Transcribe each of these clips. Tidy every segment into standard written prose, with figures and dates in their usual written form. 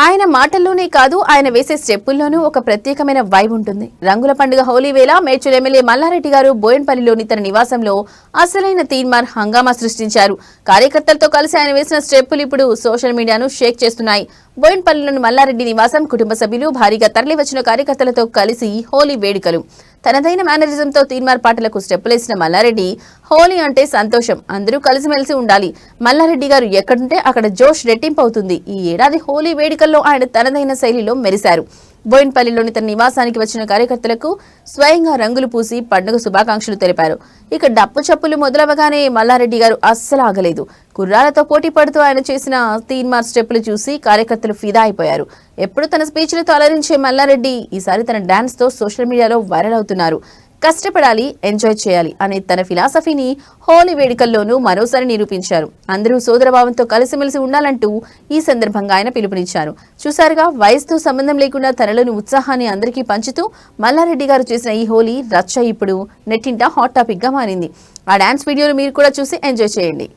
ఆయన మాటల్లోనే కాదు ఆయన వేసే స్టెప్పుల్లోనూ ఒక ప్రత్యేకమైన వైబ్ ఉంటుంది. రంగుల పండుగ హోలీ వేళ మేడ్చల్ ఎమ్మెల్యే మల్లారెడ్డి గారు బోయన్పల్లిలోని తన నివాసంలో అసలైన తీన్మార్ హంగామా సృష్టించారు. కార్యకర్తలతో కలిసి ఆయన వేసిన స్టెప్పులు ఇప్పుడు సోషల్ మీడియాను షేక్ చేస్తున్నాయి. బోయన్పల్లిలోని మల్లారెడ్డి నివాసం కుటుంబ సభ్యులు భారీగా తరలివచ్చిన కార్యకర్తలతో కలిసి హోలీ వేడుకలు. తనదైన మేనరిజంతో తీన్మార్ పాటలకు స్టెప్పులేసిన మల్లారెడ్డి హోలీ అంటే సంతోషం, అందరూ కలిసిమెలిసి ఉండాలి. మల్లారెడ్డి గారు ఎక్కడుంటే అక్కడ జోష్ రెట్టింపు అవుతుంది. ఈ ఏడాది హోలీ వేడుకల్లో ఆయన తనదైన శైలిలో మెరిశారు. బోయిన్పల్లిలోని తన నివాసానికి వచ్చిన కార్యకర్తలకు స్వయంగా రంగులు పూసి పండుగ శుభాకాంక్షలు తెలిపారు. ఇక డప్పు చప్పులు మొదలవగానే మల్లారెడ్డి గారు అస్సలు ఆగలేదు. కుర్రాలతో పోటీ పడుతూ ఆయన చేసిన తీన్మార్ స్టెప్పులు చూసి కార్యకర్తలు ఫిదా అయిపోయారు. ఎప్పుడు తన స్పీచ్లతో అలరించే మల్లారెడ్డి ఈసారి తన డాన్స్ తో సోషల్ మీడియాలో వైరల్ అవుతున్నారు. కష్టపడాలి, ఎంజాయ్ చేయాలి అనే తన ఫిలాసఫీని హోలీ వేడుకల్లోనూ మరోసారి నిరూపించారు. అందరూ సోదరభావంతో కలిసిమెలిసి ఉండాలంటూ ఈ సందర్భంగా ఆయన పిలుపునిచ్చారు. చూసారుగా, వయసుతో సంబంధం లేకుండా తనలోని ఉత్సాహాన్ని అందరికీ పంచుతూ మల్లారెడ్డి గారు చేసిన ఈ హోలీ రచ్చ ఇప్పుడు నెట్టింట హాట్ టాపిక్ గా మారింది. ఆ డాన్స్ వీడియోను మీరు కూడా చూసి ఎంజాయ్ చేయండి.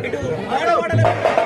ఇటు